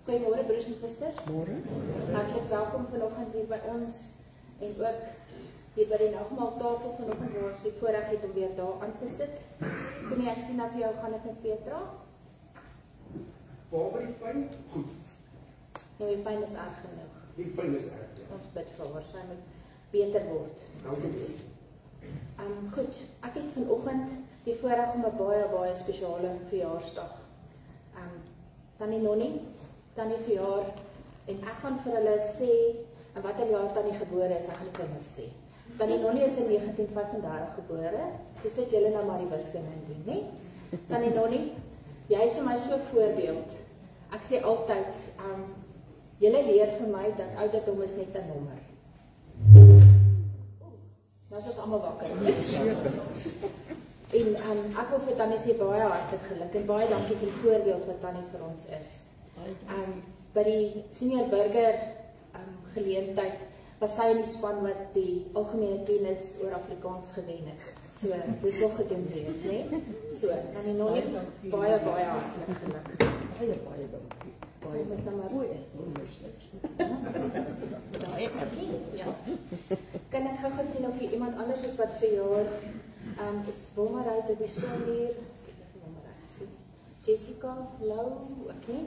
Goeiemôre broers en susters. Môre. Hartlik welkom vanoggend hier by ons en ook hier by die nagmaaltafel vanoggend waar ons die voorreg het om weer daar aan te sit. Koenie, ek sien dat vir jou gaan dit met Petra. Waar die pyn? Goed. Nou, die pyn is erg genoeg. Die pyn is erg. Ja. Ons bid vir haar, sy moet beter word. Dankie. Goed, ek het vanoggend die voorreg om 'n baie spesiale verjaarsdag. Tannie Nonnie, Tannie verjaar en ek gaan vir hulle sê in watter jaar Tannie gebore is, ek gaan dit vir hulle sê. Tannie Nonnie is in 1935 gebore, soos ek julle nou maar die wiskunde doen, né? Tannie Nonnie, jy is vir my so 'n voorbeeld. Ek sê altyd, julle leer vir my dat ouderdom is net 'n nommer. Nou is ons almal wakker. En ek wil vir Tannie sê baie hartlik geluk en baie dankie vir die voorbeeld wat Tannie vir ons is. By die senior burger geleentheid was sy in die span wat die algemene kennis oor Afrikaans gewen het. So, dit wil gedoen wees, né? So, Tannie Nonnie, baie hartlik geluk. Baie dankie. Baie met nou maar Baie. ja. Kan ek gou sien of iemand anders is wat verjaar? Is Wilmarie te besonder? Jessica, Lou, ek nie.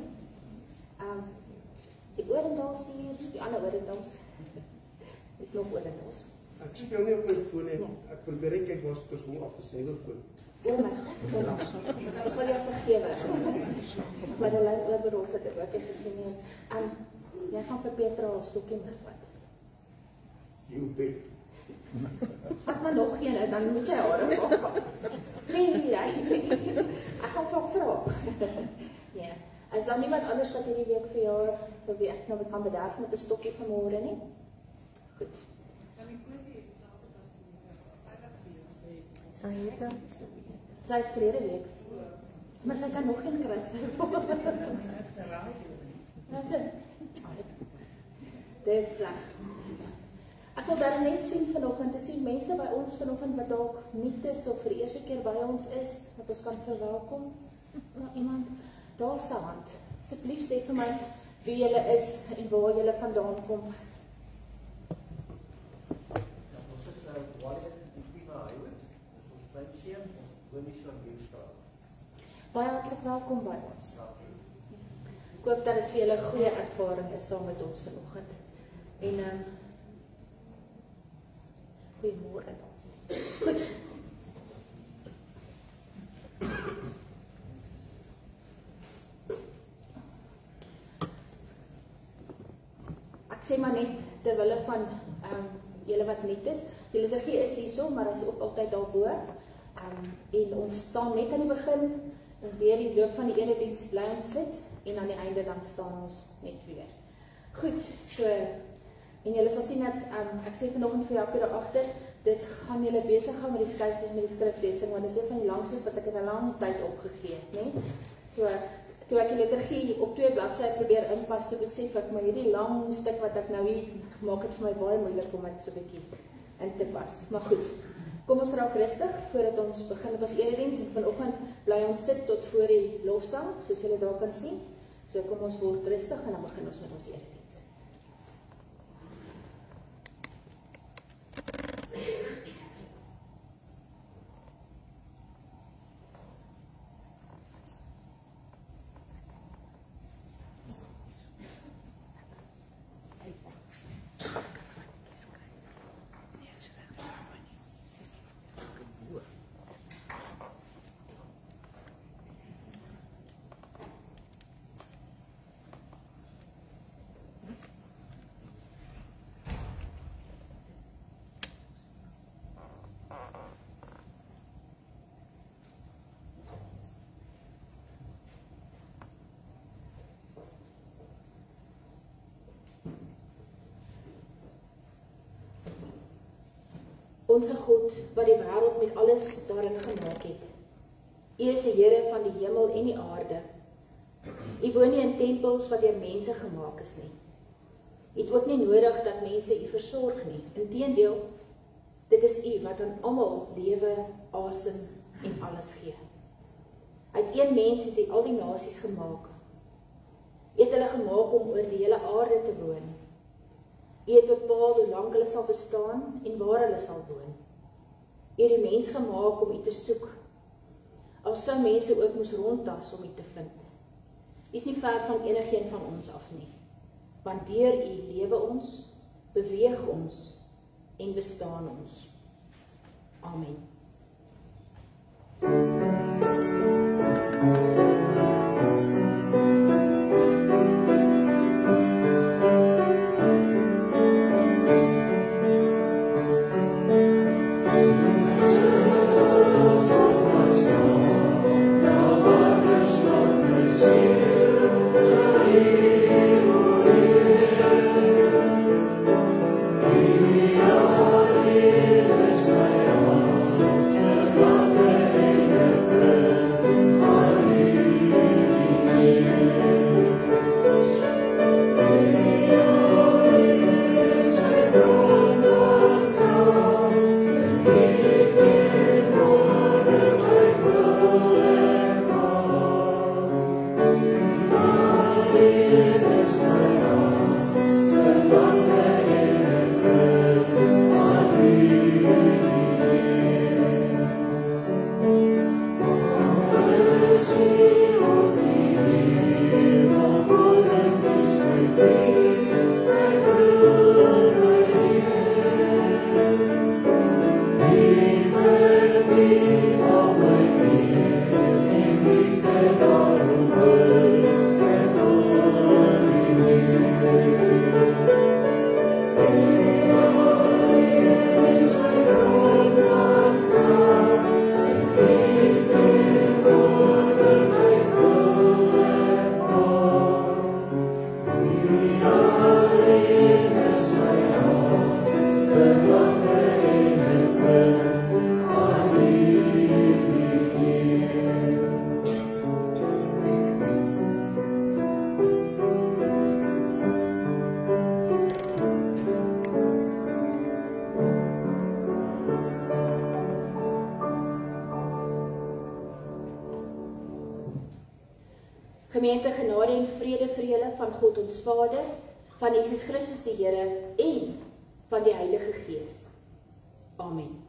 Die Oorendals hier, die ander Oorendals. Is nog Oorendals. Ek speel nie op my foon nie. Ek probeer net kyk waar se persoon afgesny wil voel. O my God, ek sal jou vergewe. Maar die lyn oor ons het ek ook gesien nie. Jy gaan vir Petra 'n stokkie meevat. You bet. Ek maar nog een, dan moet jy haar afval. Nee, ek gaan vra. Ja. As dan niemand anders wat hierdie week verjaar, wil ek nou kan bederf met 'n stokkie vanmôre nie. Goed. Sy het Sy het verlede week. Maar sy kan nog geen kry. Dis ek wil daar net sien vanoggend, te sien mense by ons vanoggend wat dalk nuut is of vir die eerste keer by ons is, wat ons kan verwelkom. Iemand daar se hand. Asseblief sê vir my wie julle is en waar julle vandaan kom. Ons is Wally en Piva Highwood. Dis ons kleinseun, ons woon hier so in Nieuwstraat. Baie hartlik welkom by ons. Ek hoop dat dit vir julle 'n goeie ervaring is saam met ons vanoggend. En goeiemôre. Goed. Ek sê maar net terwille van julle wat nuut is, die liturgie is hierso, maar is ook altyd daarbo. En ons staan net aan die begin en weer die loop van die erediens bly ons sit en aan die einde dan staan ons net weer. Goed, so en julle sal sien dat ek sê vanoggend vir Jaco daar agter, dit gaan julle besig hou met die skyfies met die skriflesing want dit is een van die langstes wat ek in 'n lang tyd opgegee het, né? So toe ek die liturgie op 2 bladsye probeer inpas, toe besef ek maar hierdie lang stuk wat ek nou hier maak dit vir my baie moeilik om dit so 'n bietjie in te pas. Maar goed. Kom ons raak rustig voordat ons begin met ons erediens en vanoggend bly ons sit tot voor die lofsang, soos julle daar kan sien. So kom ons word rustig en dan begin ons met ons erediens. Onse God, wat die wêreld met alles daarin gemaak het. U is die Here van die hemel en die aarde. U woon nie in tempels wat deur mense gemaak is nie. U het ook nie nodig dat mense u versorg nie. Inteendeel, dit is u wat aan almal lewe, asem en alles gee. Uit een mens het hy al die nasies gemaak. U het hulle gemaak om oor die hele aarde te woon. U het bepaal hoe lank hulle sal bestaan en waar hulle sal woon. U het die mens gemaak om U te soek. Al sou mense ook moes rondtas om U te vind. U is nie ver van enigeen van ons af nie. Want deur U lewe ons, beweeg ons en bestaan ons. Amen. Gemeente, genade en vrede vir julle van God ons Vader, van Jesus Christus die Here en van die Heilige Gees. Amen. Amen.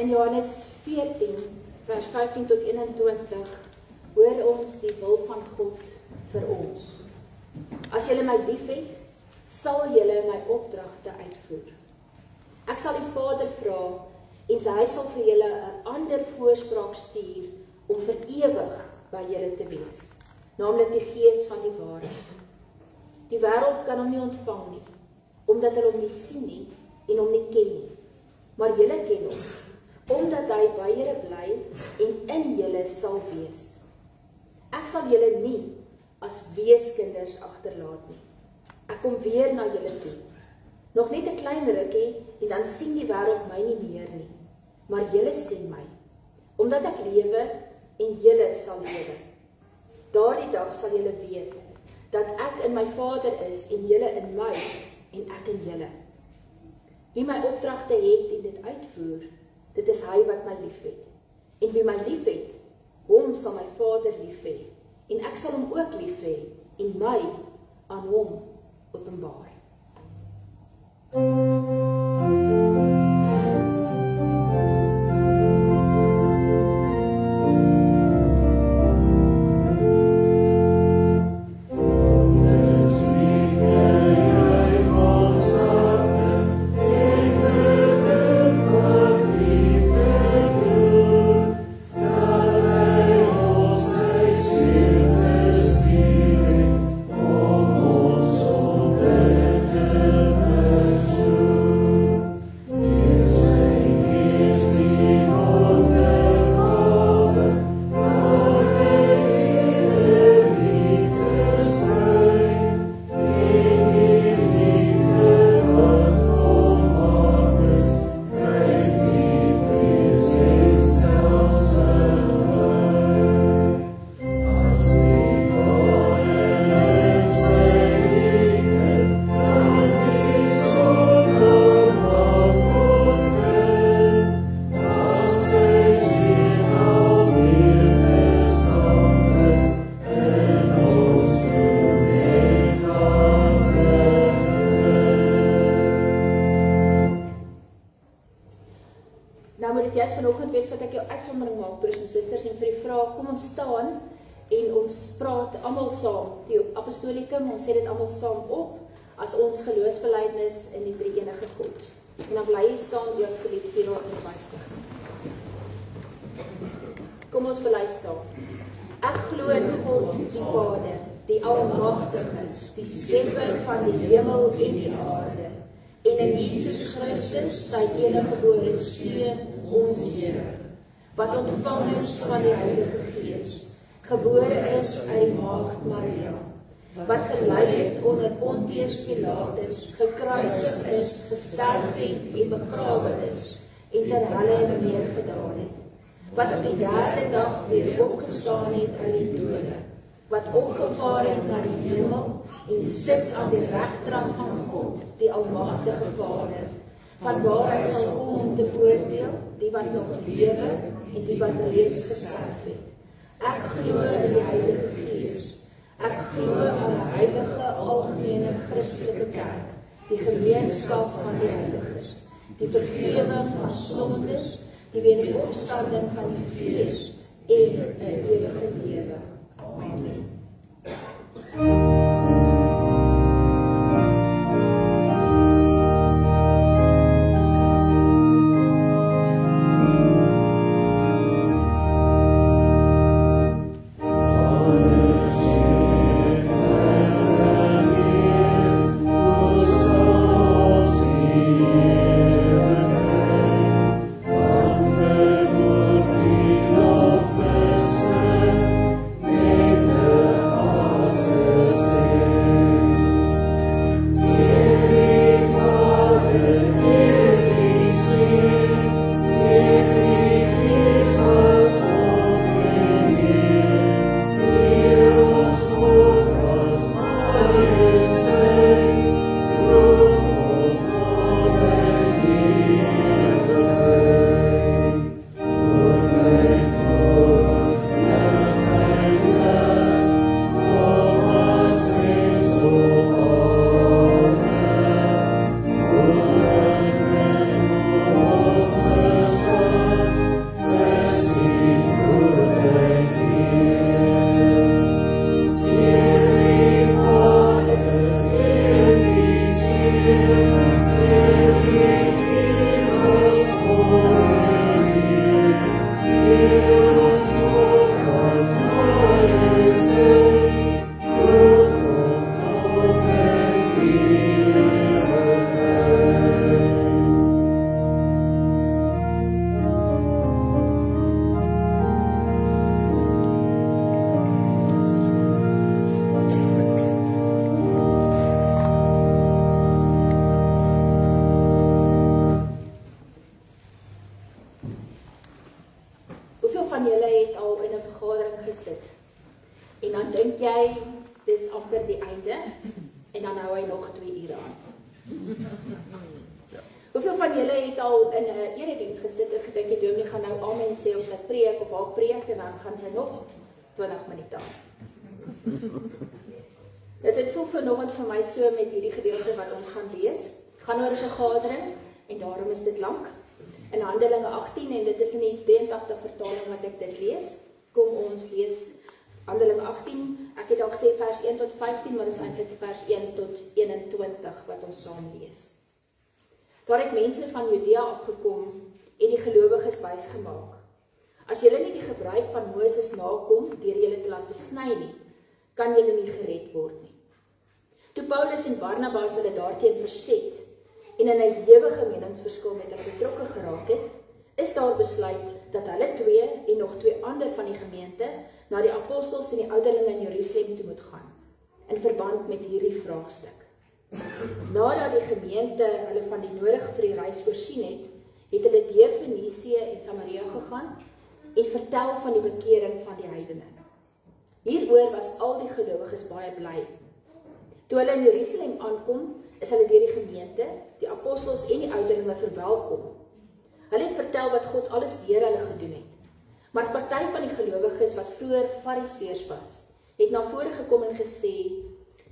In Johannes 14, vers 15 tot 21, hoor ons die wil van God vir ons. As julle my liefhet, sal julle my opdragte uitvoer. Ek sal die Vader vra, en hy sal vir julle 'n ander voorspraak stuur, om vir ewig by julle te wees, naamlik die Gees van die waarheid. Die wêreld kan hom nie ontvang nie, omdat hulle hom nie sien nie, en hom nie ken nie. Maar julle ken hom, omdat hy by julle bly, en in julle sal wees. Ek sal julle nie as weeskinders agterlaat nie. Ek kom weer na julle toe. Nog net 'n klein rukkie, en dan sien die wêreld my nie meer nie. Maar julle sien my, omdat ek lewe, en julle sal lewe. Daardie dag sal julle weet, dat ek in my Vader is, en julle in my, en ek in julle. Wie my opdragte het en dit uitvoer, dit is hy wat my liefhet. En wie my liefhet, hom sal my Vader lief hê, en ek sal hom ook lief hê, en my aan hom openbaar. Staan en ons praat almal saam, die apostolikum, ons sê dit almal saam op as ons geloofsbelijdenis in die drie enige God. En dan bly jy staan oor vir die 450. Kom ons bely saam. Ek glo in God die Vader, die Almagtige is, die skepper van die hemel en die aarde, en in Jesus Christus, sy eniggebore Seun, ons Here, wat ontvang is van die Heilige Gees, gebore is uit die maagd Maria, wat gelei het onder Pontius Pilatus, gekruisig is, gesterf het en begrawe is, en ter helle neergedaan het, wat op die derde dag weer opgestaan het uit die dode, wat opgevaar het na die hemel, en sit aan die regterhand van God, die Almagtige Vader, van waar hy sal kom om te oordeel, die wat nog lewe, en die wat reeds gesterf het. Ek glo in die Heilige Gees. Ek glo aan 'n heilige, algemene Christelike kerk, die gemeenskap van die heiliges, die vergifnis van sondes, die wederopstanding van die vlees en 'n ewige lewe. Amen. Amen. En dan dink jy, dis amper die einde, en dan hou hy nog 2 ure aan. Hoeveel van julle het al in 'n erediens gesit en gedink die dominee gaan nou amen sê op sy preek of haar preek en dan gaan sy nog 20 minute aan. Dit voel vanoggend vir my so met hierdie gedeelte wat ons gaan lees. Het gaan oor 'n vergadering en daarom is dit lank. In Handelinge 18 en dit is in die 83 vertaling wat ek dit lees. Kom ons lees Handelinge 18. Ek het al gesê vers 1 tot 15, maar dit is eintlik vers 1 tot 21 wat ons saam lees. Daar het mense van Judea afgekom en die gelowiges wys gemaak. As julle nie die gebruik van Moses nakom deur julle te laat besny nie, kan julle nie gered word nie. Toe Paulus en Barnabas hulle daarteen verset en in 'n ewige meningsverskil met hulle betrokke geraak het, is daar besluit dat hulle 2 en nog 2 ander van die gemeente na die apostels en die ouderlinge in Jerusalem toe moet gaan in verband met hierdie vraagstuk. Nadat die gemeente hulle van die nodige vir die reis voorsien het hulle deur Fenisië en Samaria gegaan en vertel van die bekering van die heidene. Hieroor was al die gelowiges baie bly. Toe hulle in Jerusalem aankom, is hulle deur die gemeente, die apostels en die ouderlinge verwelkom. Hulle het vertel wat God alles deur hulle gedoen het. Maar party van die gelowiges wat vroeër Fariseërs was, het na vore gekom en gesê,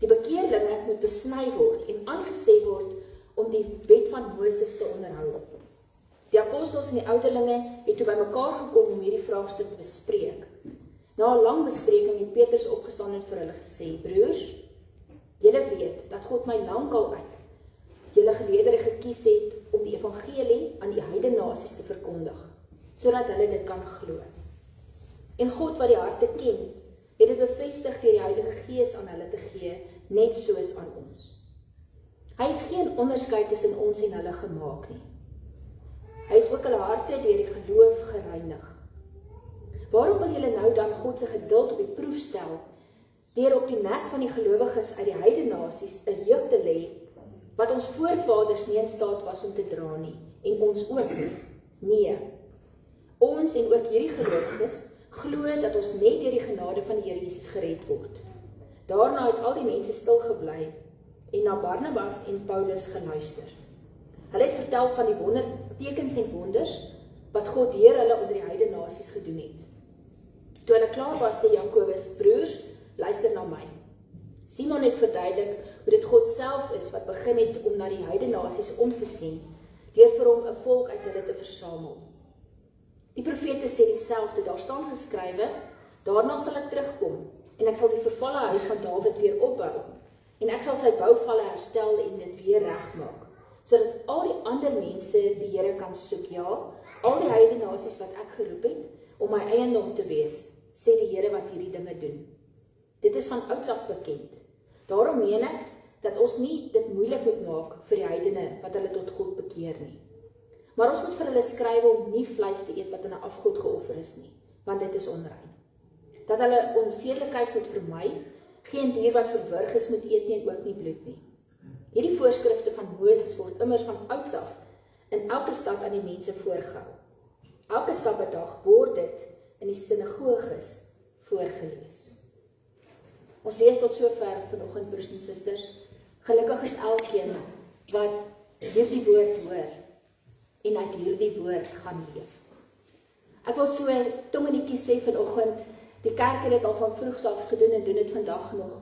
die bekeerlinge moet besny word en aangesê word om die wet van Moses te onderhou. Die apostels en die ouderlinge het toe bymekaar gekom om hierdie vraagstuk te bespreek. Na 'n lang bespreking het Petrus opgestaan en vir hulle gesê, broers, julle weet dat God my lankal uit julle geleerdere gekies het om die evangelie aan die heidene nasies te verkondig, sodat hulle dit kan glo. En God wat die harte ken, het dit bevestig deur die Heilige Gees aan hulle te gee, net soos aan ons. Hy het geen onderskeid tussen ons en hulle gemaak nie. Hy het ook hulle harte deur die geloof gereinig. Waarom wil julle nou dan God se geduld op die proef stel, deur op die nek van die gelowiges uit die heidene nasies 'n juk te lê, wat ons voorvaders nie in staat was om te dra nie, en ons ook nie? Nee. Ons en ook hierdie gelowiges glo dat ons net deur die genade van die Here Jesus gered word. Daarna het al die mense stil gebly en na Barnabas en Paulus geluister. Hulle het vertel van die wondertekens en wonders wat God deur hulle onder die heidene nasies gedoen het. Toe hulle klaar was, sê Jakobus, broers, luister na my. Simon het verduidelik hoe dit God self is wat begin het om na die heidene nasies om te sien, deur vir hom 'n volk uit hulle te versamel. Die profete sê dieselfde, daar staan geskrywe, daarna sal ek terugkom, en ek sal die vervalle huis van Dawid weer opbou, en ek sal sy bouvalle herstel en dit weer regmaak, sodat al die ander mense die Here kan soek, ja, al die heidene nasies wat ek geroep het, om my eiendom te wees, sê die Here wat hierdie dinge doen. Dit is van ouds af bekend. Daarom meen ek, dat ons nie dit moeilik moet maak vir die heidene wat hulle tot God bekeer nie. Maar ons moet vir hulle skryf om nie vleis te eet wat aan 'n afgod geoffer is nie, want dit is onrein. Dat hulle onsedelikheid moet vermy, geen dier wat verwrig is moet eet nie en ook nie bloed nie. Hierdie voorskrifte van Moses word immers van ouds af in elke stad aan die mense voorgehou. Elke Sabbatdag word dit in die sinagoges voorgelees. Ons lees tot sover vanoggend, broers en susters. Gelukkig is elkeen wat hierdie woord hoor en uit hierdie woord gaan leef. Ek wil so tong in die kies sê vanoggend, die kerk het dit al van vroegs af gedoen en doen dit vandag nog.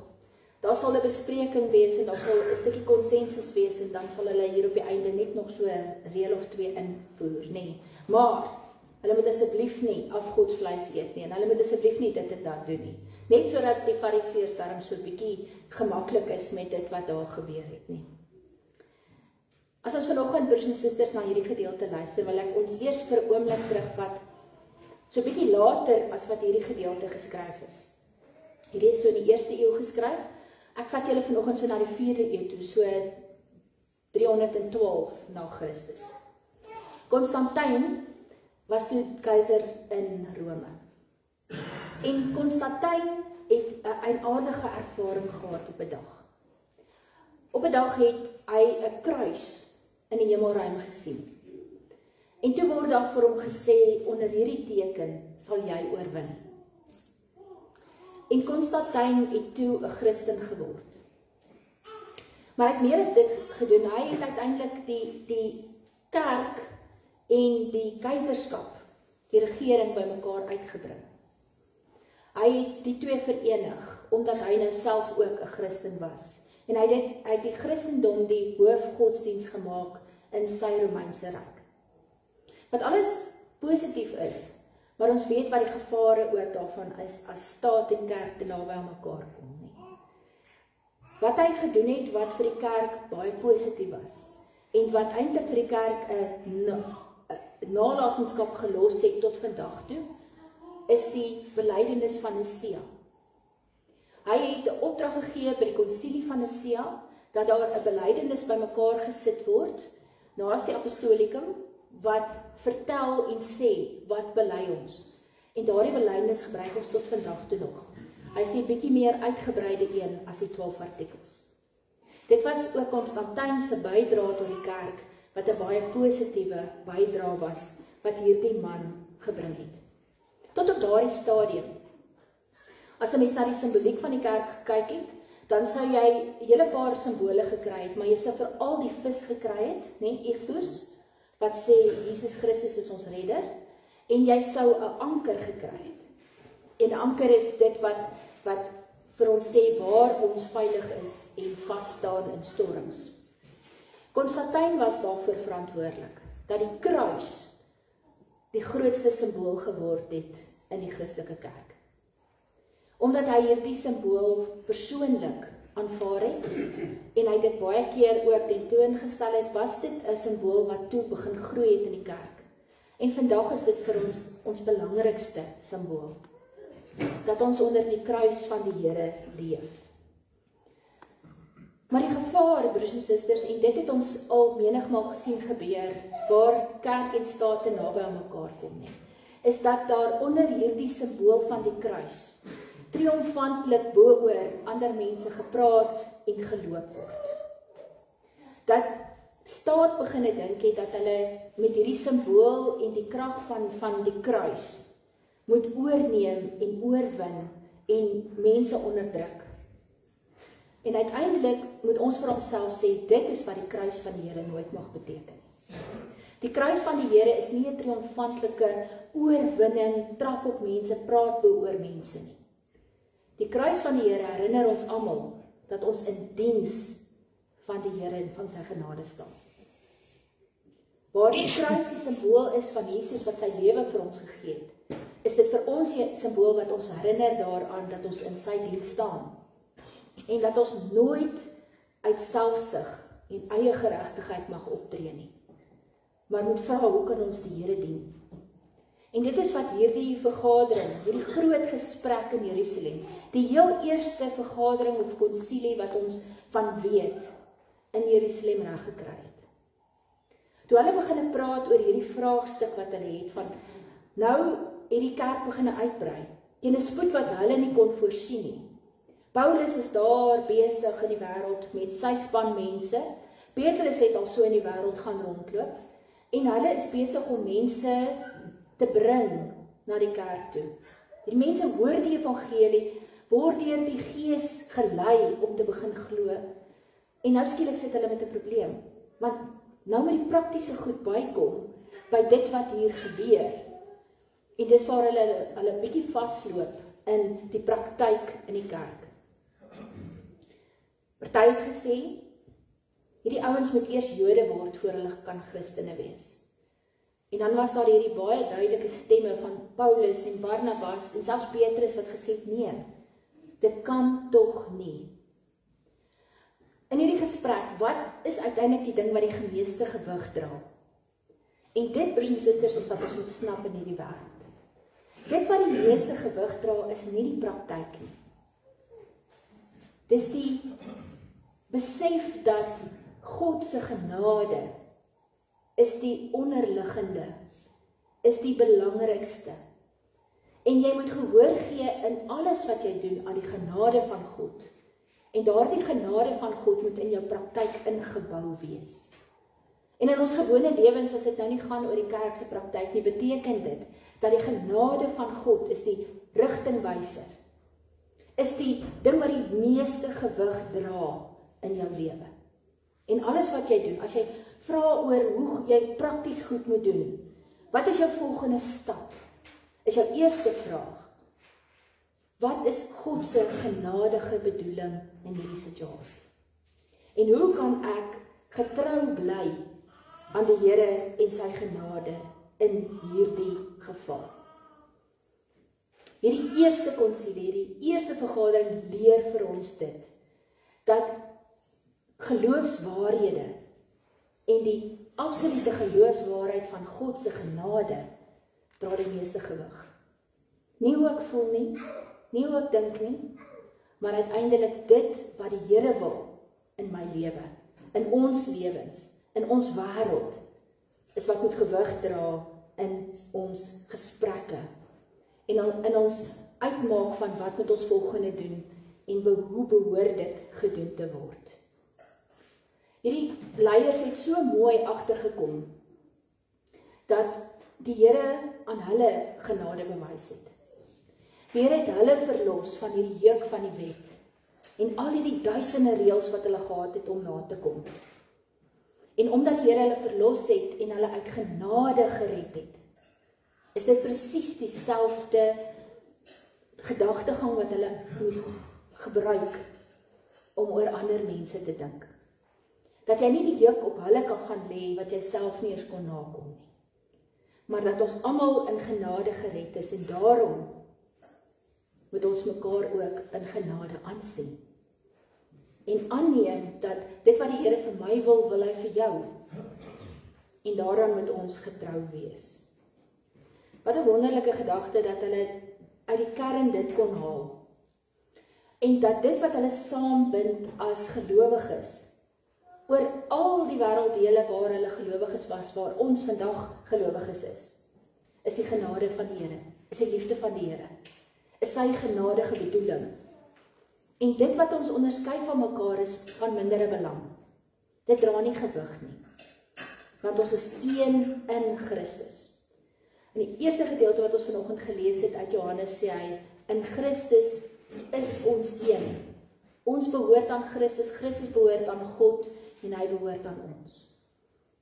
Daar sal 'n bespreking wees en daar sal 'n stukkie konsensus wees en dan sal hulle hier op die einde net nog so 'n reël of 2 invoer, nê. Maar hulle moet asseblief nie afgodsvleis eet nie en hulle moet asseblief nie dit en dat doen nie. Net sodat die Fariseërs daarom so 'n bietjie gemaklik is met dit wat daar gebeur het nie. As ons vanoggend, broers en susters, na hierdie gedeelte luister, wil ek ons eers vir 'n oomblik terugvat, so 'n bietjie later as wat hierdie gedeelte geskryf is. Hierdie is so in die 1ste eeu geskryf. Ek vat julle vanoggend so na die 4de eeu toe, so 312 na Christus. Konstantin was toe keiser in Rome. En Konstantin het 'n eienaardige ervaring gehad op 'n dag. Op 'n dag het hy 'n kruis in die hemelruim gesien. En toe word daar vir hom gesê, onder hierdie teken sal jy oorwin. En Constantyn het toe 'n Christen geword. Maar hy het meer as dit gedoen. Hy het uiteindelik die kerk en die keiserskap, die regering bymekaar uitgebring. Hy het die twee verenig, omdat hy nou self ook 'n Christen was. En hy het die Christendom die hoofgodsdienst gemaak in sy Romeinse ryk. Wat alles positief is, maar ons weet wat die gevare ook daarvan is, as staat en kerk te naby aan mekaar kom nie. Wat hy gedoen het, wat vir die kerk baie positief was, en wat eintlik vir die kerk 'n nalatenskap gelos het tot vandag toe, is die belydenis van Nicea. Hy het 'n opdrag gegee by die konsilie van Nicea, dat daar 'n belydenis bymekaar gesit word, naas die apostolikum, wat vertel en sê, wat bely ons. En daardie belydenis gebruik ons tot vandag toe nog. Hy is 'n bietjie meer uitgebreide een as die 12 artikels. Dit was ook Constantyn se bydrae tot die kerk, wat 'n baie positiewe bydrae was, wat hierdie man gebring het. Tot op daardie stadium, as 'n mens na die simboliek van die kerk gekyk het, dan sou jy 'n hele paar simbole gekry het, maar jy sou veral die vis gekry het, ethos, wat sê Jesus Christus is ons redder, en jy sou 'n anker gekry het. En 'n anker is dit wat vir ons sê waar ons veilig is en vas staan in storms. Constantyn was daarvoor verantwoordelik, dat die kruis die grootste simbool geword het in die Christelike kerk. Omdat hy hierdie simbool persoonlik aanvaar het, en hy dit baie keer ook tentoongestel het, was dit 'n simbool wat toe begin groei het in die kerk. En vandag is dit vir ons belangrikste simbool, dat ons onder die kruis van die Here leef. Maar die gevaar, broers en susters, en dit het ons al menigmaal gesien gebeur, waar kerk en staat te naby aan mekaar kom nie, is dat daar onder hierdie simbool van die kruis triomfantlik bo-oor ander mense gepraat en geloop word. Dat staat begin dink het dat hulle met hierdie simbool en die krag van die kruis moet oorneem en oorwin en mense onderdruk. En uiteindelik moet ons vir onsself sê, dit is wat die kruis van die Here nooit mag beteken. Die kruis van die Here is nie 'n triomfantelike oorwinning, trap op mense, praat oor mense nie. Die kruis van die Here herinner ons almal dat ons in diens van die Here en van sy genade staan. Waar die kruis die simbool is van Jesus wat sy lewe vir ons gegee het, is dit vir ons 'n simbool wat ons herinner daaraan dat ons in sy diens staan. En dat ons nooit uit selfsug en eie geregtigheid mag optree nie. Maar moet vra, hoe kan ons die Here dien? En dit is wat hierdie vergadering, hierdie groot gesprek in Jerusalem, die heel eerste vergadering of konsilie wat ons van weet, in Jerusalem reg gekry het. Toe hulle begin praat oor hierdie vraagstuk wat hulle het, van nou het die kerk begin uitbrei, teen 'n spoed wat hulle nie kon voorsien nie. Paulus is daar besig in die wêreld met sy span mense, Petrus het al so in die wêreld gaan rondloop, en hulle is besig om mense te bring na die kerk toe. Die mense hoor die evangelie, word deur die Gees gelei om te begin glo, en nou skielik sit hulle met 'n probleem, want nou moet die praktiese goed bykom, by dit wat hier gebeur, en dis waar hulle bietjie vasloop in die praktyk in die kerk. Party het gesê, hierdie ouens moet eers Jode word voor hulle kan Christene wees. En dan was daar hierdie baie duidelike stemme van Paulus en Barnabas en selfs Petrus wat gesê het, nee, dit kan tog nie. In hierdie gesprek, wat is uiteindelik die ding wat die meeste gewig dra? En dit, broers en susters, is wat ons moet snap in hierdie wêreld. Dit wat die meeste gewig dra, is nie die praktyk nie. Dis die besef dat God se genade is die onderliggende, is die belangrikste. En jy moet gehoor gee in alles wat jy doen aan die genade van God. En daardie genade van God moet in jou praktyk ingebou wees. En in ons gewone lewens, as dit nou nie gaan oor die kerk se praktyk nie, beteken dit dat die genade van God is die rigtingwyser. is die ding wat die meeste gewig dra in jou lewe. En alles wat jy doen, as jy vra oor hoe jy prakties goed moet doen, wat is jou volgende stap? Is jou eerste vraag. Wat is God se genadige bedoeling in hierdie situasie? En hoe kan ek getrou bly aan die Here en sy genade in hierdie geval? Hierdie eerste konsilie, hierdie eerste vergadering leer vir ons dit, dat geloofswaarhede en die absolute geloofswaarheid van God se genade dra die meeste gewig. Nie hoe ek voel nie hoe ek dink nie, maar uiteindelik dit wat die Here wil in my lewe, in ons lewens, in ons wêreld, is wat moet gewig dra in ons gesprekke en in ons uitmaak van wat moet ons volgende doen en hoe behoort dit gedoen te word. Hierdie leiers het so mooi agtergekom dat die Here aan hulle genade bewys het. Die Here het hulle verlos van die juk van die wet en al hierdie duisende reëls wat hulle gehad het om na te kom. En omdat die Here hulle verlos het en hulle uit genade gered het, is dit presies dieselfde gedagtegang wat hulle moet gebruik om oor ander mense te dink. Dat jy nie die juk op hulle kan gaan lê wat jy self nie eens kon nakom nie. Maar dat ons almal in genade gered is en daarom moet ons mekaar ook in genade aansien. En aanneem dat dit wat die Here vir my wil hy vir jou. En daaraan moet ons getrou wees. Wat 'n wonderlike gedagte dat hulle uit die kern dit kon haal. En dat dit wat hulle saambind as gelowiges, oor al die wêrelddele waar hulle gelowiges was, waar ons vandag gelowiges is die genade van die Here, is die liefde van die Here, is sy genadige bedoeling. En dit wat ons onderskei van mekaar is van mindere belang. Dit dra nie gewig nie, want ons is een in Christus. In die eerste gedeelte wat ons vanoggend gelees het uit Johannes sê hy, in Christus is ons een. Ons behoort aan Christus, Christus behoort aan God en hy behoort aan ons.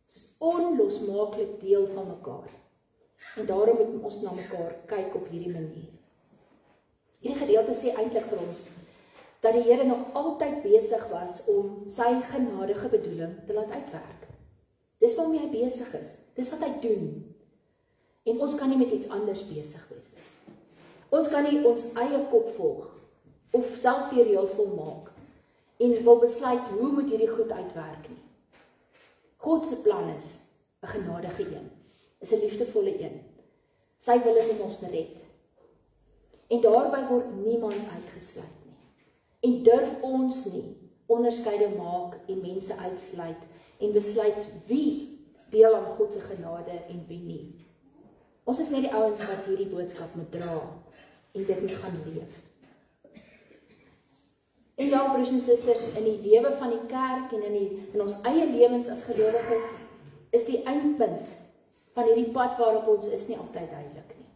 Ons is onlosmaaklik deel van mekaar. En daarom moet ons na mekaar kyk op hierdie manier. Hierdie gedeelte sê eintlik vir ons dat die Here nog altyd besig was om sy genadige bedoeling te laat uitwerk. Dis waarmee hy besig is. Dis wat hy doen. En ons kan nie met iets anders besig wees nie. Ons kan nie ons eie kop volg of self die reëls wil maak en wil besluit hoe moet hierdie goed uitwerk nie. God se plan is 'n genadige een, is 'n liefdevolle een. Sy wil is om ons te red. En daarby word niemand uitgesluit nie. En durf ons nie onderskeide maak en mense uitsluit en besluit wie deel aan God se genade en wie nie. Ons is net die ouens wat hierdie boodskap moet dra en dit moet gaan leef. En ja, broers en susters, in die lewe van die kerk en in ons eie lewens as gelowiges is die eindpunt van hierdie pad waarop ons is nie altyd duidelik nie.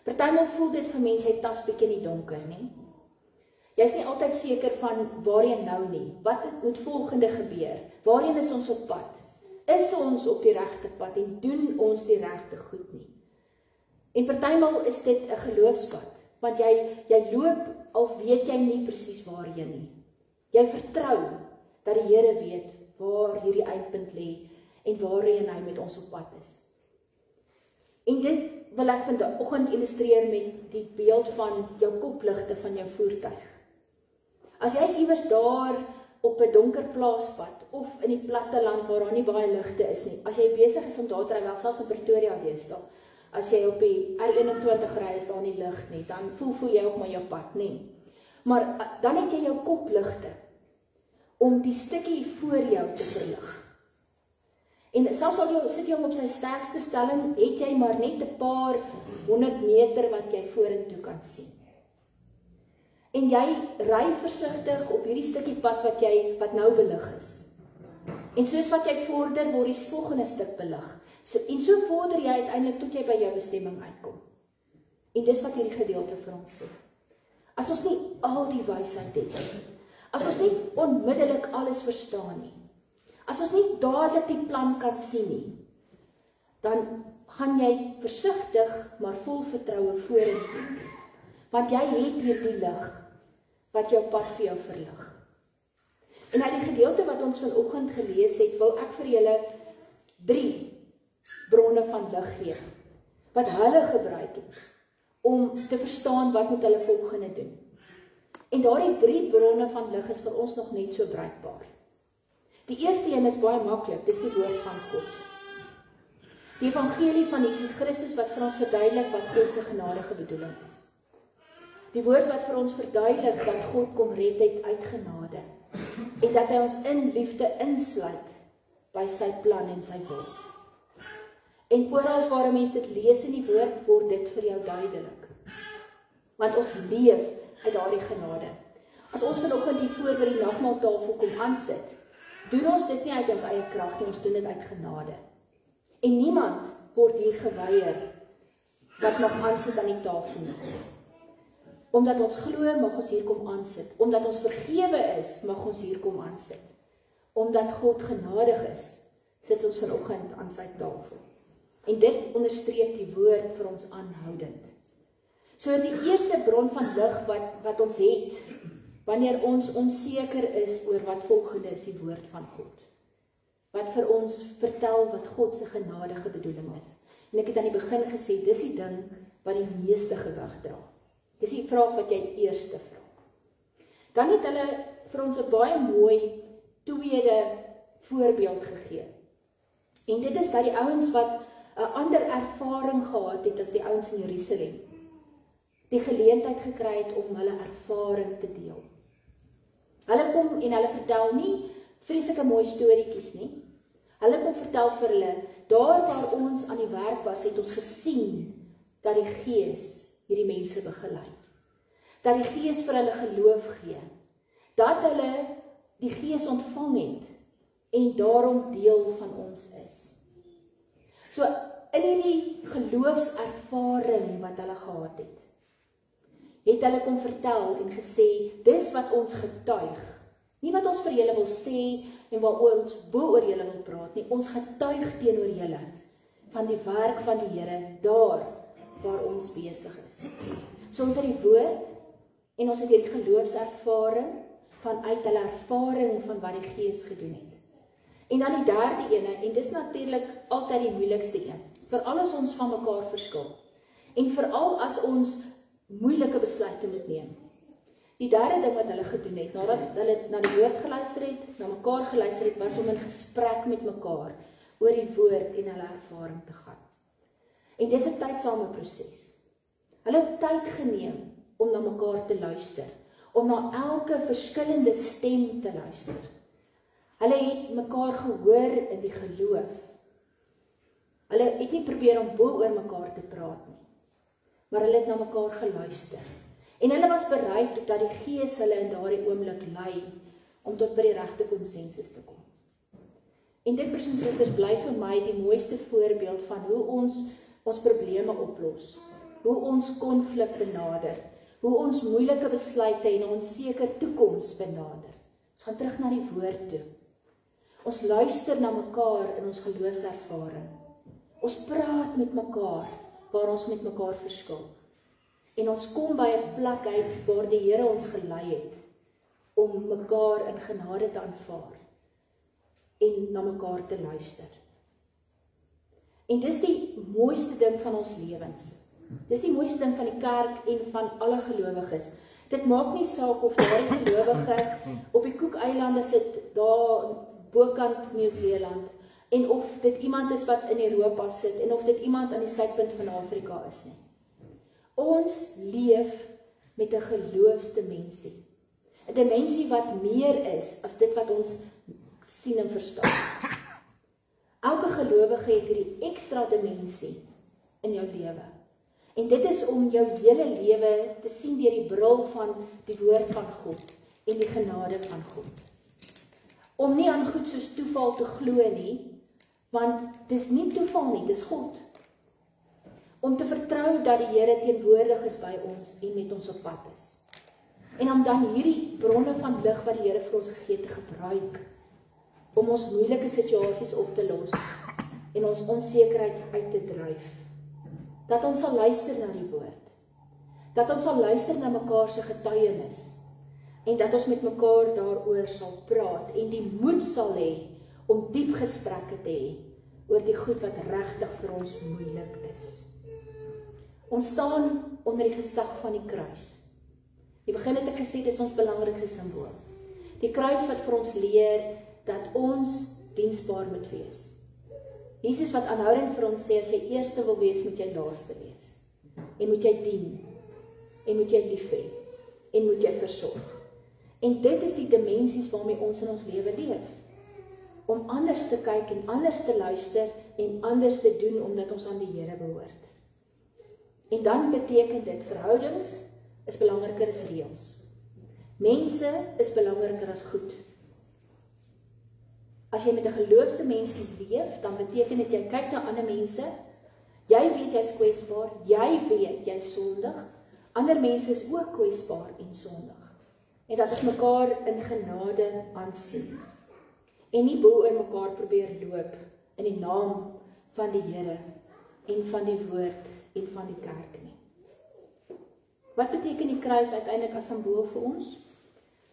Partymal voel dit vir mense jy tas bietjie in die donker, nie? Jy is nie altyd seker van waarheen nou nie. Wat moet volgende gebeur? Waarheen is ons op pad? Is ons op die regte pad en doen ons die regte goed nie? En partymal is dit 'n geloofspad, want jy loop al weet jy nie presies waarheen nie. Jy vertrou dat die Here weet waar hierdie eindpunt lê en waarheen hy met ons op pad is. En dit wil ek vanoggend illustreer met die beeld van jou kopligte van jou voertuig. As jy iewers daar op 'n donker plaaspad of in die platte land waar daar nie baie ligte is nie, as jy besig is om daar te ry, wel selfs in Pretoria deesdae, as jy op die R21 ry is daar nie lig nie, dan voel jy ook maar jou pad, nie. Maar dan het jy jou kopligte om die stukkie voor jou te verlig. En selfs al sit jy hom op sy sterkste stelling, het jy maar net 'n paar 100 meter wat jy vorentoe kan sien. En jy ry versigtig op hierdie stukkie pad wat nou belig is. En soos wat jy vorder, word die volgende stuk belig. En so vorder jy uiteindelik tot jy by jou bestemming uitkom. En dis wat hierdie gedeelte vir ons sê. as ons nie al die wysheid het nie, as ons nie onmiddellik alles verstaan nie, as ons nie dadelik die plan kan sien nie, dan gaan jy versigtig, maar vol vertroue vorentoe. Want jy het hierdie lig, wat jou pad vir jou verlig. En uit die gedeelte wat ons vanoggend gelees het, wil ek vir julle 3 bronne van lig gee, wat hulle gebruik het, om te verstaan wat moet hulle volgende doen. En daardie 3 bronne van lig is vir ons nog net so bruikbaar. Die eerste een is baie maklik, dis die woord van God. Die evangelie van Jesus Christus wat vir ons verduidelik wat God se genadige bedoeling is. Die woord wat vir ons verduidelik dat God kom red het uit genade en dat hy ons in liefde insluit by sy plan en sy wil. En oral waar 'n mens dit lees in die woord, word dit vir jou duidelik. Want ons leef uit daardie genade. As ons vanoggend hier voor by die nagmaaltafel kom aansit, doen ons dit nie uit ons eie krag nie, ons doen dit uit genade. En niemand word hier geweier wat mag aansit aan die tafel nie. Omdat ons glo, mag ons hier kom aansit. Omdat ons vergewe is, mag ons hier kom aansit. Omdat God genadig is, sit ons vanoggend aan sy tafel. En dit onderstreep die woord vir ons aanhoudend. So die eerste bron van lig wat ons het, wanneer ons onseker is oor wat volgende is, die woord van God. Wat vir ons vertel wat God se genadige bedoeling is. En ek het aan die begin gesê, dis die ding wat die meeste gewig dra. Dis die vraag wat jy eerste vra. Dan het hulle vir ons 'n baie mooi tweede voorbeeld gegee. En dit is dat die ouens wat 'n ander ervaring gehad het as die ouens in Jerusalem, die geleentheid gekry het om hulle ervaring te deel. Hulle kom en hulle vertel nie vreeslike mooi storieetjies nie. Hulle kom vertel vir hulle, daar waar ons aan die werk was, het ons gesien dat die Gees hierdie mense begelei. Dat die Gees vir hulle geloof gee. Dat hulle die Gees ontvang het en daarom deel van ons is. So in hierdie geloofservaring wat hulle gehad het hulle kom vertel en gesê, dis wat ons getuig. Nie wat ons vir julle wil sê en waaroor ons bo oor julle wil praat nie, ons getuig teenoor julle van die werk van die Here daar waar ons besig is. So ons het die woord en ons het hierdie geloofservaring vanuit hulle ervaring van wat die Gees gedoen het. En dan die derde ene, en dis natuurlik altyd die moeilikste een, veral as ons van mekaar verskil, en veral as ons moeilike besluite moet neem. Die derde ding wat hulle gedoen het, nadat hulle na die woord geluister het, na mekaar geluister het, was om in gesprek met mekaar oor die woord en hulle ervaring te gaan. En dis 'n tydsame proses. Hulle het tyd geneem om na mekaar te luister, om na elke verskillende stem te luister. Hulle het mekaar gehoor in die geloof. Hulle het nie probeer om bo oor mekaar te praat nie, maar hulle het na mekaar geluister. En hulle was bereid dat die Gees hulle in daardie oomblik lei om tot by die regte konsensus te kom. En dit, broers en susters, bly vir my die mooiste voorbeeld van hoe ons probleme oplos, hoe ons konflik benader, hoe ons moeilike besluite en 'n onseker toekoms benader. Ons gaan terug na die woord toe. Ons luister na mekaar in ons geloofservaring. Ons praat met mekaar waar ons met mekaar verskil. En ons kom by 'n plek uit waar die Here ons gelei het om mekaar in genade te aanvaar en na mekaar te luister. En dis die mooiste ding van ons lewens. Dis die mooiste ding van die kerk en van alle gelowiges. Dit maak nie saak of daai gelowige op die Cook-eilande sit, daar bokant Nieu-Seeland, en of dit iemand is wat in Europa sit, en of dit iemand aan die suidpunt van Afrika is nie. Ons leef met 'n geloofsdimensie. 'n Dimensie wat meer is as dit wat ons sien en verstaan. Elke gelowige het hierdie ekstra dimensie in jou lewe. En dit is om jou hele lewe te sien deur die bril van die woord van God en die genade van God. Om nie aan goed soos toeval te glo nie, want dis nie toeval nie, dis God. Om te vertrou dat die Here teenwoordig is by ons en met ons op pad is. En om dan hierdie bronne van lig wat die Here vir ons gegee het te gebruik, om ons moeilike situasies op te los, en ons onsekerheid uit te dryf. Dat ons sal luister na die woord, dat ons sal luister na mekaar se getuienis, en dat ons met mekaar daaroor sal praat, en die moed sal hê, om diep gesprekke te hê, oor die goed wat regtig vir ons moeilik is. Ons staan onder die gesag van die kruis. Die begin het ek gesê, dit is ons belangrikste simbool. Die kruis wat vir ons leer, dat ons diensbaar moet wees. Jesus wat aanhoudend vir ons sê, as jy eerste wil wees, moet jy laaste wees. En moet jy dien. En moet jy lief hê. En moet jy versorg. En dit is die dimensies waarmee ons in ons lewe leef. Om anders te kyk en anders te luister en anders te doen, omdat ons aan die Here behoort. En dan beteken dit, verhoudings is belangriker as reëls. Mense is belangriker as goed. As jy met 'n geloofste mens leef, dan beteken dit jy kyk na ander mense, jy weet jy is kwesbaar, jy weet jy is sondig, ander mense is ook kwesbaar en sondig. En dat ons mekaar in genade aansien. En nie bo oor mekaar probeer loop in die naam van die Here en van die woord en van die kerk nie. Wat beteken die kruis uiteindelik as simbool vir ons?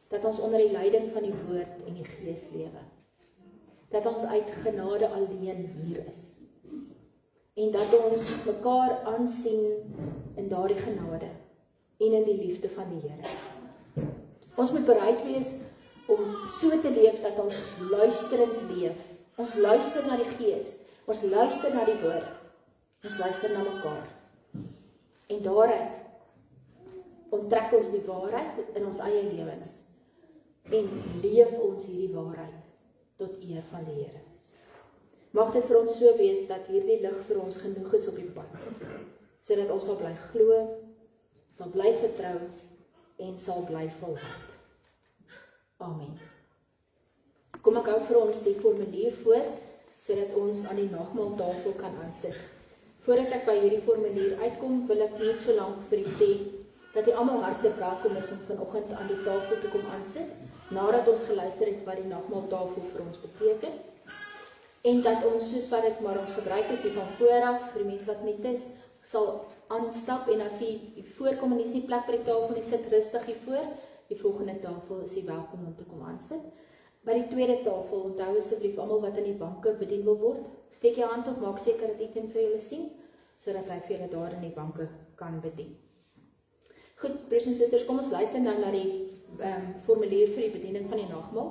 Dat ons onder die leiding van die woord en die gees lewe. Dat ons uit genade alleen hier is. En dat ons mekaar aansien in daardie genade en in die liefde van die Here. Ons moet bereid wees om so te leef dat ons luisterend leef. Ons luister na die gees, ons luister na die woord, ons luister na mekaar. En daaruit onttrek ons die waarheid in ons eie lewens en leef ons hierdie waarheid tot eer van die Here. Mag dit vir ons so wees dat hierdie lig vir ons genoeg is op die pad, sodat ons sal bly glo, sal bly vertrou en sal bly volhard. Amen. Kom ek hou vir ons die formulier voor, sodat ons aan die nagmaaltafel kan aansit. Voordat ek by hierdie formulier uitkom, wil ek net so lank vir u sê, dat u almal hartlik welkom is om vanoggend aan die tafel te kom aansit, nadat ons geluister het wat die nagmaaltafel vir ons beteken, en dat ons, soos wat dit maar ons gebruik is, hier van vooraf, vir die mense wat net is, sal aanstap, en as u voorkom en u is nie plek by die tafel, en u sit rustig hier voor, die volgende tafel is u welkom om te kom aansit. By die tweede tafel, onthou asseblief almal wat in die banke bedien wil word, steek jou hand op, maak seker dat iemand vir julle sien, sodat hy vir julle daar in die banke kan bedien. Goed, broers en susters, kom ons luister nou na die formulier vir die bediening van die nagmaal,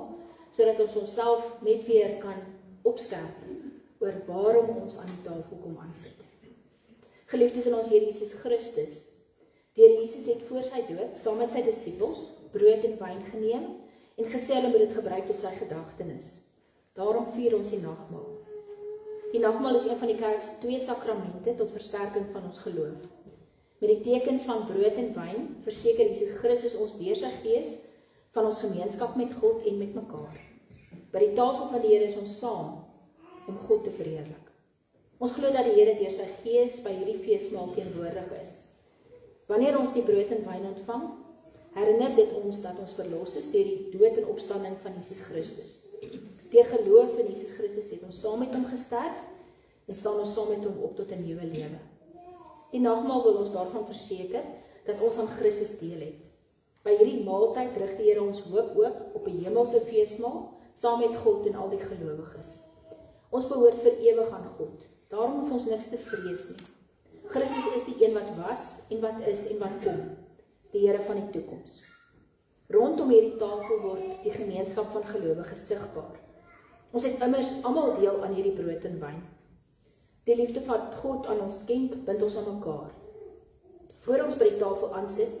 sodat ons onsself net weer kan opskerp oor waarom ons aan die tafel kom aansit. Geliefdes in ons Here Jesus Christus, deur Jesus het voor sy dood, saam met sy disippels, brood en wyn geneem, en gesê hulle moet dit gebruik tot sy gedagtenis. Daarom vier ons die nagmaal. Die nagmaal is een van die kerk se 2 sakramente tot versterking van ons geloof. Met die tekens van brood en wyn verseker Jesus Christus ons deur sy gees van ons gemeenskap met God en met mekaar. By die tafel van die Here is ons saam om God te verheerlik. Ons glo dat die Here deur sy gees by hierdie feesmaal teenwoordig is. Wanneer ons die brood en wyn ontvang, herinner dit ons dat ons verlos is deur die dood en opstanding van Jesus Christus. Deur geloof in Jesus Christus het ons saam met hom gesterf en staan ons saam met hom op tot 'n nuwe lewe. Die nagmaal wil ons daarvan verseker dat ons aan Christus deel het. By hierdie maaltyd rig die Here ons hoop ook op 'n hemelse feesmaal saam met God en al die gelowiges. Ons behoort vir ewig aan God. Daarom hoef ons niks te vrees nie. Christus is die een wat was en wat is en wat kom, die Here van die toekoms. Rondom hierdie tafel word die gemeenskap van gelowiges sigbaar. Ons het immers almal deel aan hierdie brood en wyn. Die liefde wat God aan ons skenk, bind ons aan mekaar. Voor ons by die tafel aansit,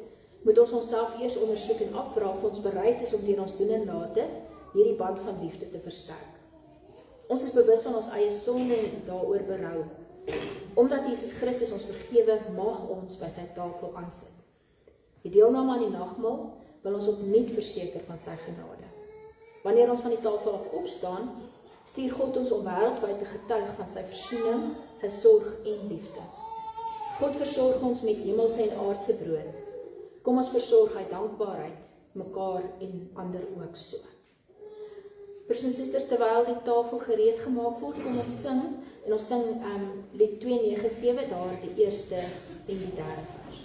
moet ons onsself eers ondersoek en afvra of ons bereid is om deur ons doen en late hierdie band van liefde te versterk. Ons is bewus van ons eie sonde en daaroor berou. Omdat Jesus Christus ons vergewe, mag ons by sy tafel aansit. Die deelname aan die nagmaal wil ons opnuut verseker van sy genade. Wanneer ons van die tafel af opstaan, stuur God ons om wêreldwyd te getuig van sy versoening, sy sorg en liefde. God versorg ons met hemelse en aardse brood. Kom ons versorg uit dankbaarheid, mekaar en ander ook so. Broers en susters, terwyl die tafel gereed gemaak word, kom ons sing, en ons sing lied 297, daar die eerste en die derde vers.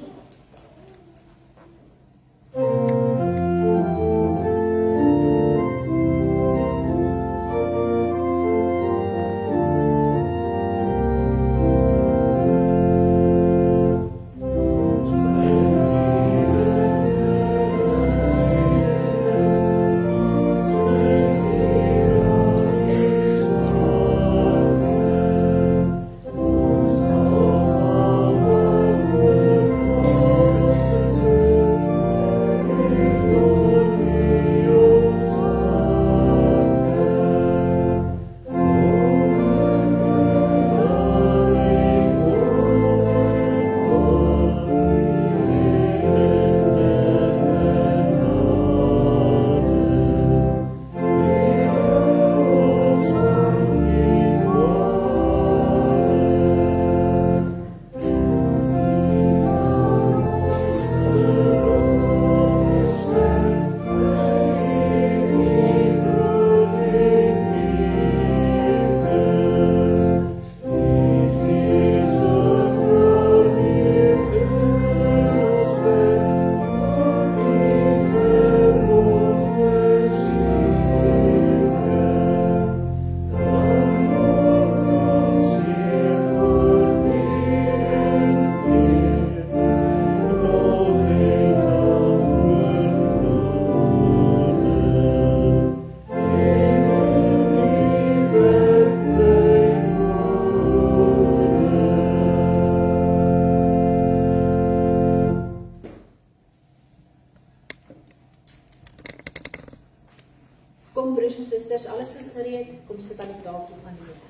Kom broers en susters, alles is gereed, kom sit aan die tafel van die Here.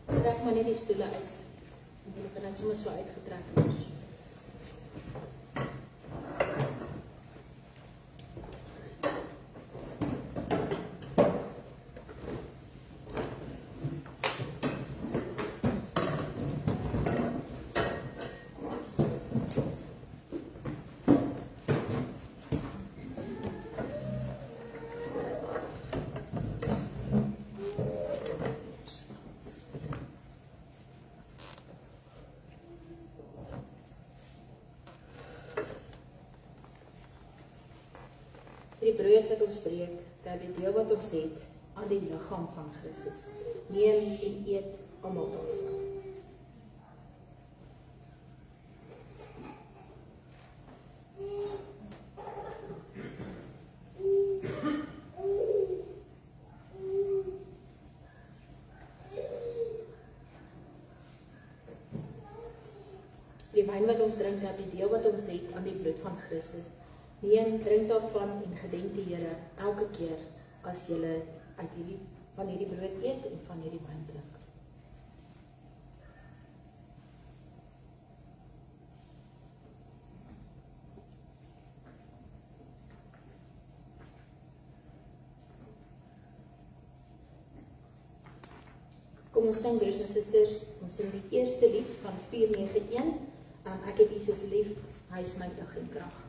Trek maar net die stoele uit. Julle kan dit sommer so uitgetrek los. Die brood wat ons breek, ter die deel wat ons het, aan die liggaam van Christus. Neem en eet almal daarvan. Die wyn wat ons drink, ter die deel wat ons het, aan die bloed van Christus. Neem, drink daarvan en gedenk die Here elke keer as julle van hierdie brood eet en van hierdie wyn drink. Kom ons sing, broers en susters, ons sing die eerste lied van 491. Ek het Jesus lief, hy is my lig en krag.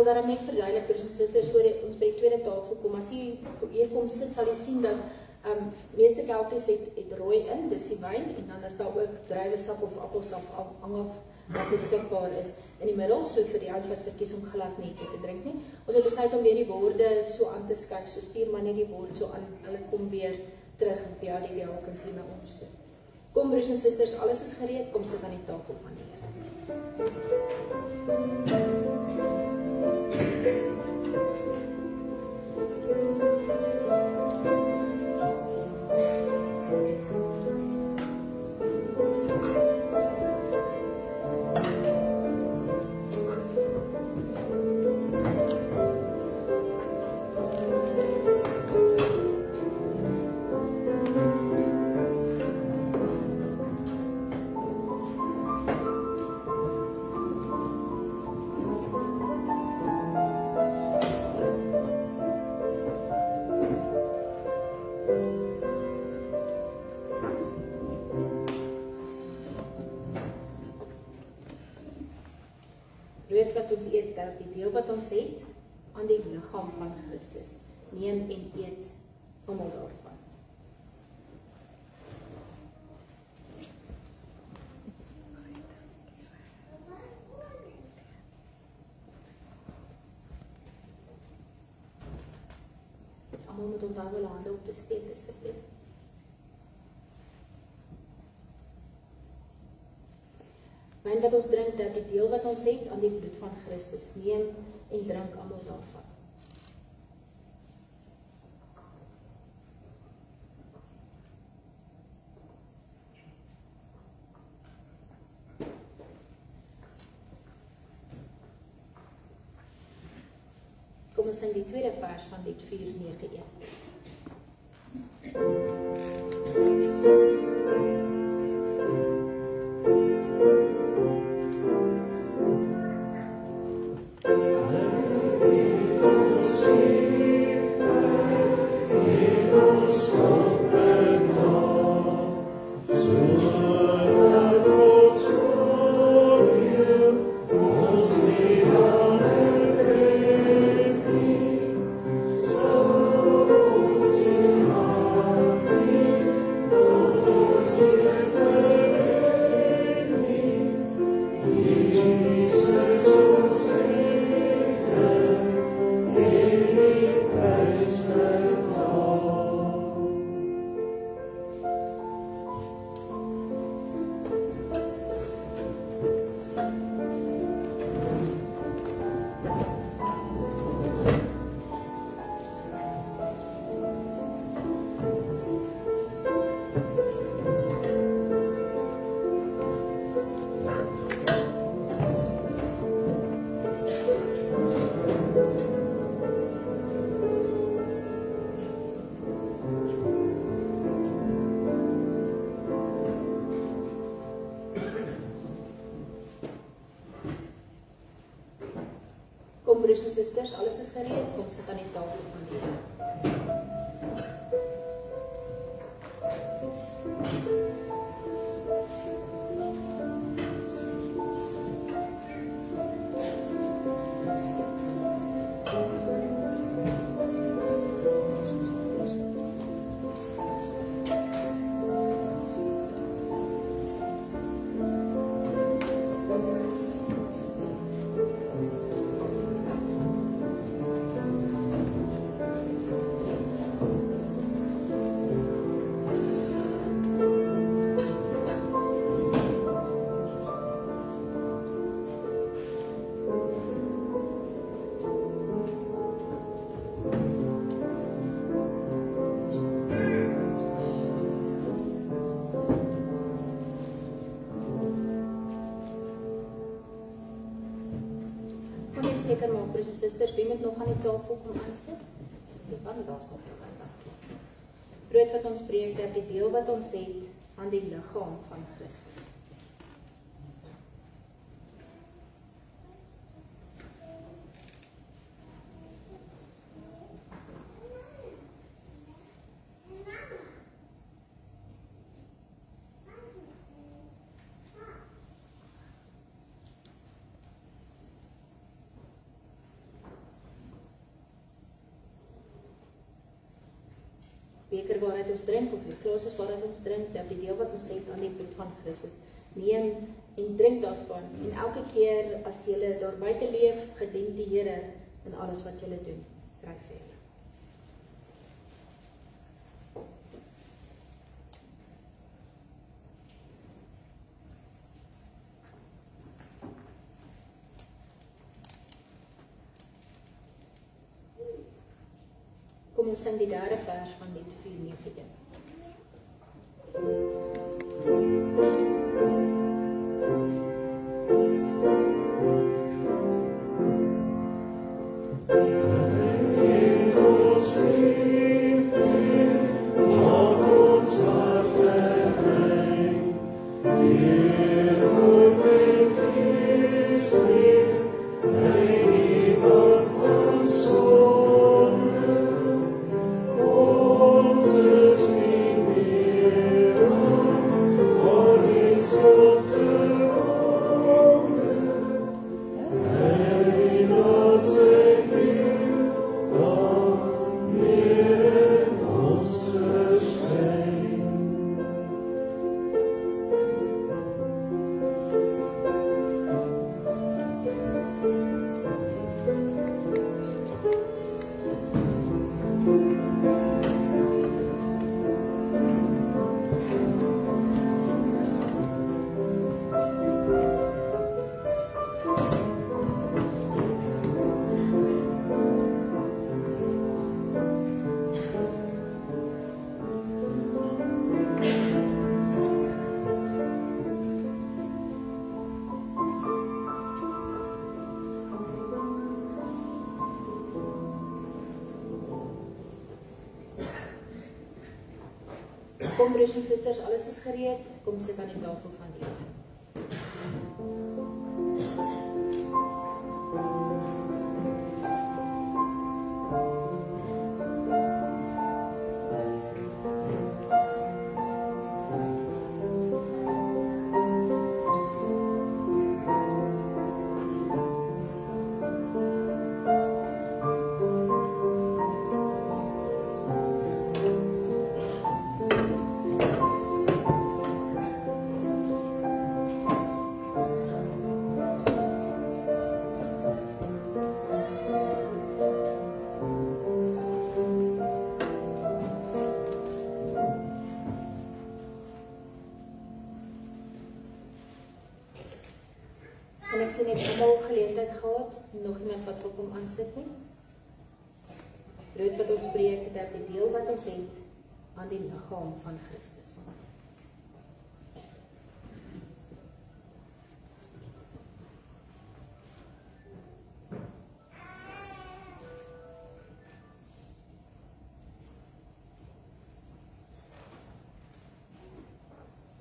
wil daarom net verduidelik, broers en susters, voor ons by die tweede tafel kom. As jy hier kom sit, sal jy sien dat meeste kelkies het rooi in, dis die wyn, en dan is daar ook druiwesap of appelsap wat beskikbaar is in die middel, so vir die ouens wat verkies om glad nie te drink nie. Ons het besluit om weer die borde so aan te skuif, so stuur maar net die bord so aan, hulle kom weer terug, ja, die Hawkins hier na ons toe. Kom broers en susters, alles is gereed, kom sit aan die tafel van die Here. Wat ons eet, dat die deel wat ons het aan die liggaam van Christus, neem en eet almal daarvan. Almal moet onthou hulle hande op te steek asseblief. Wyn wat ons drink, dat die deel wat ons het aan die bloed van Christus, neem en drink almal daarvan. Kom ons sing die tweede vers van lied 491. Broers en susters, alles is gereed, kom sit aan die tafel van die Here. Seker maak, broers en susters, wie moet nog aan die tafel kom aansit? Want daar's nog iemand, dankie. Brood wat ons breek, dat die deel wat ons het aan die liggaam van Christus. beker waaruit ons drink, of die glas is waaruit ons drink, dat die deel wat ons het aan die bloed van Christus, neem en drink daarvan, en elke keer as julle daar buite leef, gedenk die Here in alles wat julle doen. Kry vir julle. Kom ons sing die derde vers van Lied 491. Kom broers en susters, alles is gereed, kom sit aan die tafel van die Here. En ek sien net almal geleentheid gehad, nog iemand wat wil kom aansit nie. Brood wat ons breek, dat die deel wat ons het aan die liggaam van Christus.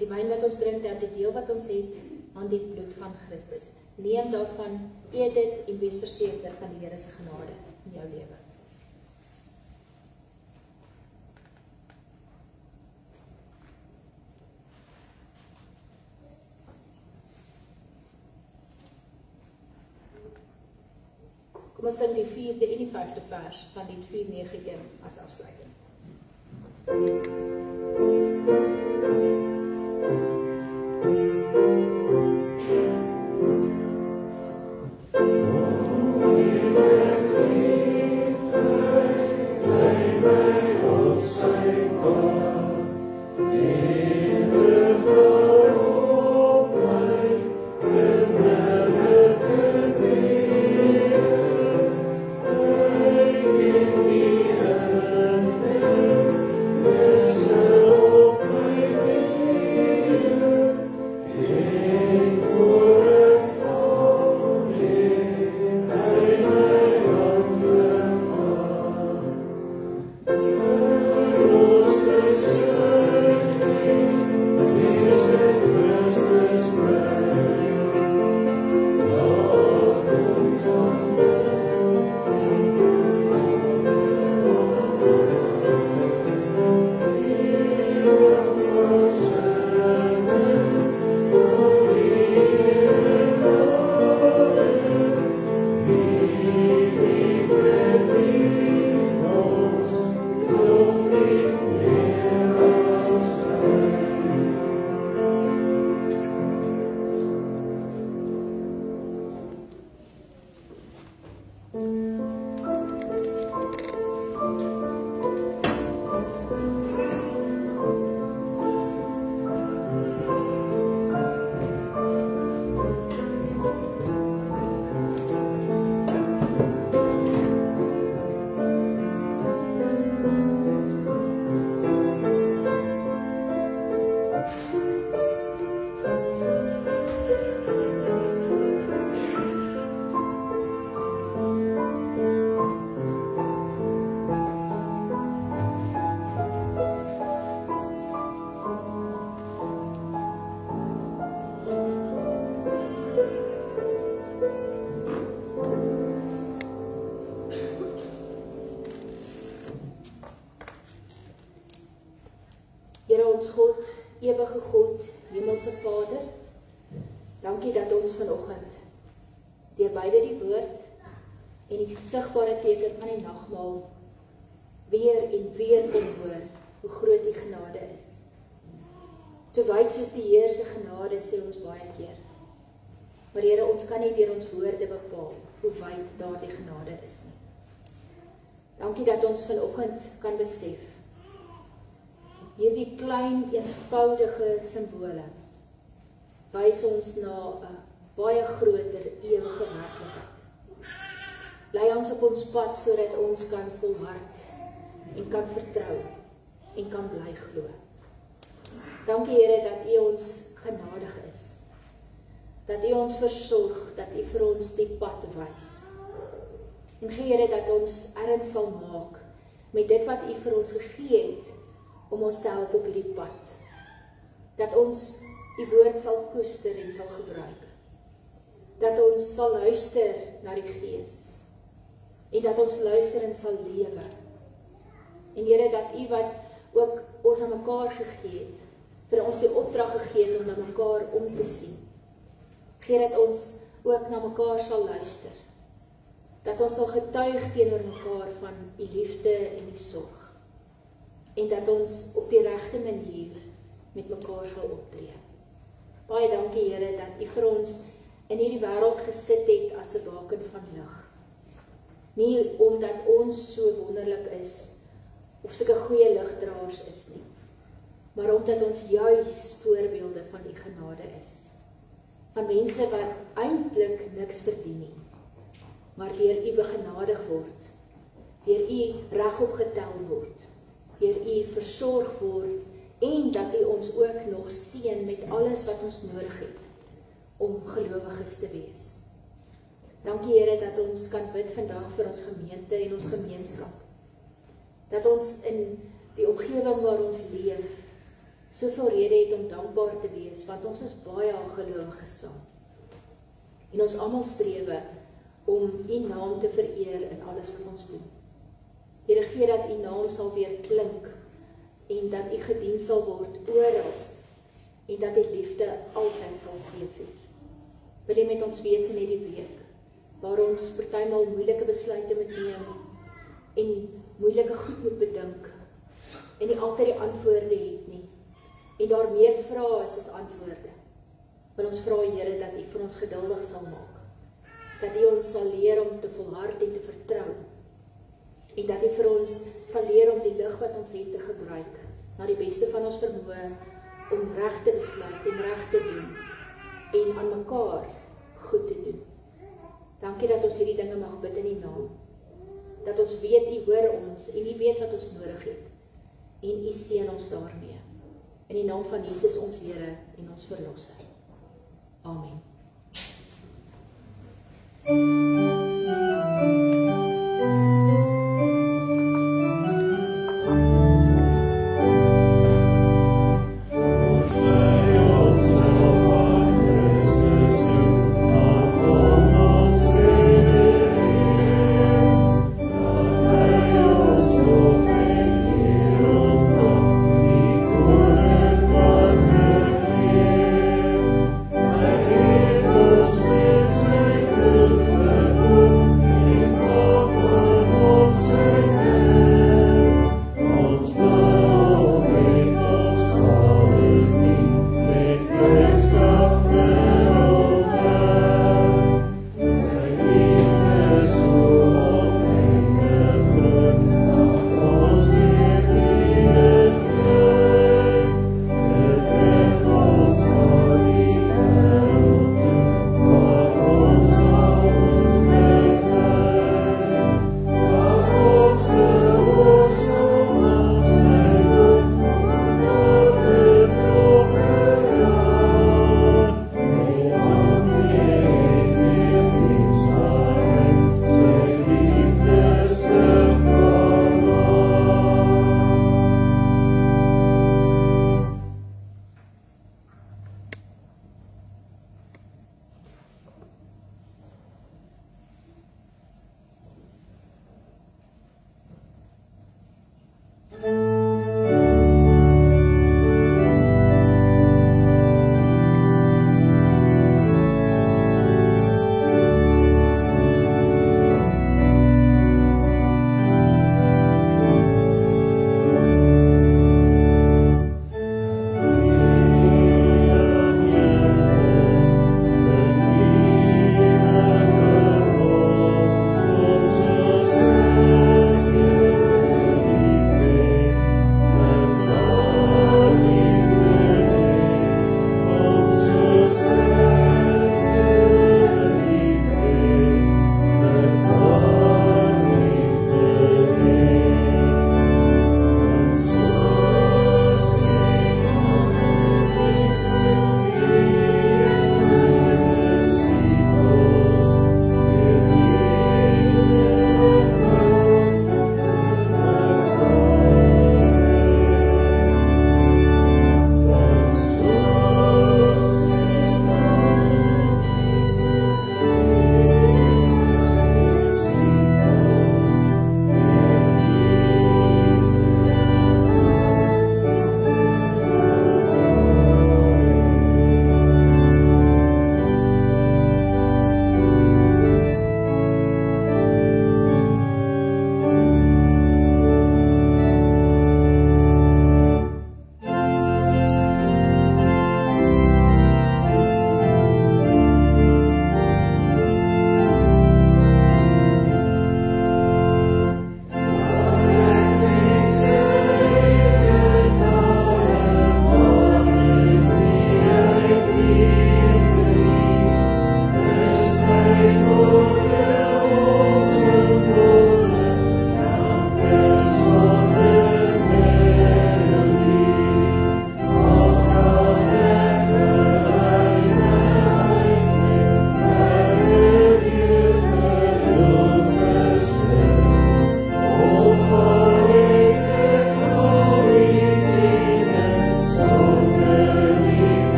Die wyn wat ons drink, dat die deel wat ons het aan die bloed van Christus. Neem daarvan, eet dit en wees verseker van die Here se genade in jou lewe. Kom ons sing die 4de en die 5de vers van Lied 491 as afsluiting. Amen. Here ons God, ewige God, hemelse Vader, dankie dat ons vanoggend deur beide die woord en die sigbare teken van die nagmaal weer en weer kon hoor hoe groot die genade is. So wyd soos die Heer se genade sê ons baie keer. Maar Here, ons kan nie deur ons woorde bepaal hoe wyd daardie genade is nie. Dankie dat ons vanoggend kan besef hierdie klein, eenvoudige simbole wys ons na 'n baie groter ewige werklikheid. Lei ons op ons pad sodat ons kan volhard en kan vertrou en kan bly glo. Dankie Here dat U ons genadig is. Dat U ons versorg, dat U vir ons die pad wys. En gee Here dat ons erns sal maak met dit wat U vir ons gegee het om ons te help op hierdie pad. Dat ons U woord sal koester en sal gebruik. Dat ons sal luister na die Gees. En dat ons luister en sal lewe. En Here, dat U wat ook ons aan mekaar gegee het, vir ons die opdrag gegee het om na mekaar om te sien. Gee dat ons ook na mekaar sal luister. Dat ons sal getuig teenoor mekaar van U liefde en U sorg. En dat ons op die regte manier met mekaar sal optree. Baie dankie Here dat U vir ons in hierdie wêreld gesit het as 'n baken van lig. Nie omdat ons so wonderlik is of sulke goeie ligdraers is nie, maar omdat ons juis voorbeelde van U genade is. Van mense wat eintlik niks verdien nie, maar deur U begenadig word, deur U regop getel word, deur U versorg word en dat U ons ook nog seën met alles wat ons nodig het om gelowiges te wees. Dankie Here dat ons kan bid vandag vir ons gemeente en ons gemeenskap. Dat ons in die omgewing waar ons leef soveel rede het om dankbaar te wees, want ons is baie gelowiges saam. En ons almal strewe om U naam te vereer in alles wat ons doen. Here, gee dat U naam sal weer klink en dat U gedien sal word oral en dat die liefde altyd sal seëvier. Wil U met ons wees in hierdie week, waar ons partymal moeilike besluite moet neem en moeilike goed moet bedink en nie altyd die antwoorde het nie en daar meer vrae is as antwoorde. Wil ons vra Here dat U vir ons geduldig sal maak, dat U ons sal leer om te volhard en te vertrou en dat U vir ons sal leer om die lig wat ons het te gebruik na die beste van ons vermoë om reg te besluit en reg te doen en aan mekaar goed te doen. Dankie dat ons hierdie dinge mag bid in U naam. Dat ons weet U hoor ons en U weet wat ons nodig het. En U seën ons daarmee. In die naam van Jesus ons Here en ons Verlosser. Amen. Good.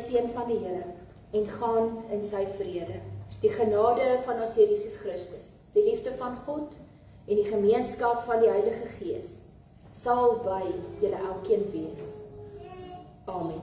seën van die Here en gaan in sy vrede. Die genade van ons Here Jesus Christus, die liefde van God en die gemeenskap van die Heilige Gees sal by julle elkeen wees. Amen.